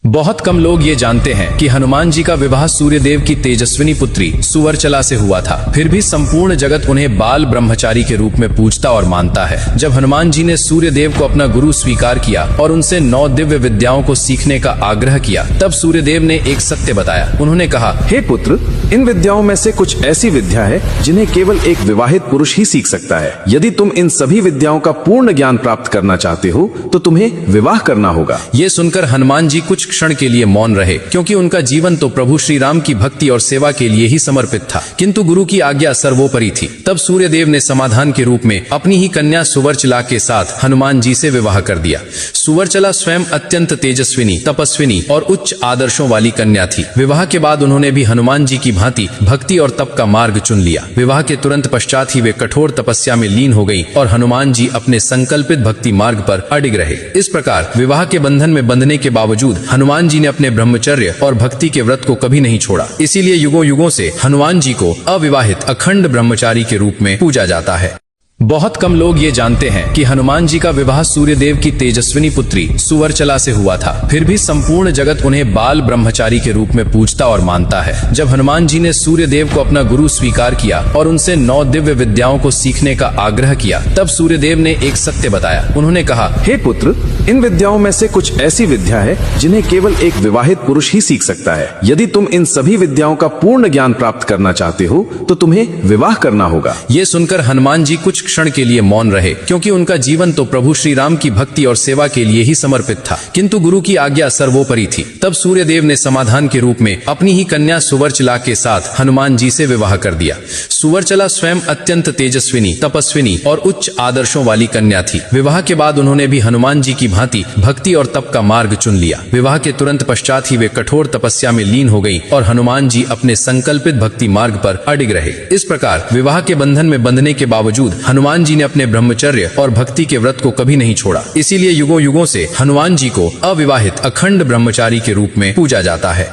बहुत कम लोग ये जानते हैं कि हनुमान जी का विवाह सूर्यदेव की तेजस्विनी पुत्री सुवर्चला से हुआ था। फिर भी संपूर्ण जगत उन्हें बाल ब्रह्मचारी के रूप में पूजता और मानता है। जब हनुमान जी ने सूर्यदेव को अपना गुरु स्वीकार किया और उनसे 9 दिव्य विद्याओं को सीखने का आग्रह किया, तब सूर्यदेव ने एक सत्य बताया। उन्होंने कहा, हे पुत्र, इन विद्याओं में से कुछ ऐसी विद्या है जिन्हें केवल एक विवाहित पुरुष ही सीख सकता है। यदि तुम इन सभी विद्याओं का पूर्ण ज्ञान प्राप्त करना चाहते हो तो तुम्हें विवाह करना होगा। ये सुनकर हनुमान जी कुछ क्षण के लिए मौन रहे, क्योंकि उनका जीवन तो प्रभु श्री राम की भक्ति और सेवा के लिए ही समर्पित था। किंतु गुरु की आज्ञा सर्वोपरि थी। तब सूर्यदेव ने समाधान के रूप में अपनी ही कन्या सुवर्चला के साथ हनुमान जी से विवाह कर दिया। सुवर्चला स्वयं अत्यंत तेजस्विनी, तपस्विनी और उच्च आदर्शों वाली कन्या थी। विवाह के बाद उन्होंने भी हनुमान जी की भांति भक्ति और तप का मार्ग चुन लिया। विवाह के तुरंत पश्चात ही वे कठोर तपस्या में लीन हो गईं और हनुमान जी अपने संकल्पित भक्ति मार्ग पर अडिग रहे। इस प्रकार विवाह के बंधन में बंधने के बावजूद हनुमान जी ने अपने ब्रह्मचर्य और भक्ति के व्रत को कभी नहीं छोड़ा। इसीलिए युगों युगों से हनुमान जी को अविवाहित अखंड ब्रह्मचारी के रूप में पूजा जाता है। बहुत कम लोग ये जानते हैं कि हनुमान जी का विवाह सूर्यदेव की तेजस्विनी पुत्री सुवर्चला से हुआ था। फिर भी संपूर्ण जगत उन्हें बाल ब्रह्मचारी के रूप में पूजता और मानता है। जब हनुमान जी ने सूर्यदेव को अपना गुरु स्वीकार किया और उनसे 9 दिव्य विद्याओं को सीखने का आग्रह किया, तब सूर्यदेव ने एक सत्य बताया। उन्होंने कहा, हे पुत्र, इन विद्याओं में से कुछ ऐसी विद्या है जिन्हें केवल एक विवाहित पुरुष ही सीख सकता है। यदि तुम इन सभी विद्याओं का पूर्ण ज्ञान प्राप्त करना चाहते हो तो तुम्हें विवाह करना होगा। ये सुनकर हनुमान जी कुछ क्षण के लिए मौन रहे, क्योंकि उनका जीवन तो प्रभु श्री राम की भक्ति और सेवा के लिए ही समर्पित था। किंतु गुरु की आज्ञा सर्वोपरि थी। तब सूर्यदेव ने समाधान के रूप में अपनी ही कन्या सुवर्चला के साथ हनुमान जी से विवाह कर दिया। सुवर्चला स्वयं अत्यंत तेजस्विनी, तपस्विनी और उच्च आदर्शों वाली कन्या थी। विवाह के बाद उन्होंने भी हनुमान जी की भांति भक्ति और तप का मार्ग चुन लिया। विवाह के तुरंत पश्चात ही वे कठोर तपस्या में लीन हो गईं और हनुमान जी अपने संकल्पित भक्ति मार्ग पर अडिग रहे। इस प्रकार विवाह के बंधन में बंधने के बावजूद हनुमान जी ने अपने ब्रह्मचर्य और भक्ति के व्रत को कभी नहीं छोड़ा। इसीलिए युगों युगों से हनुमान जी को अविवाहित अखंड ब्रह्मचारी के रूप में पूजा जाता है।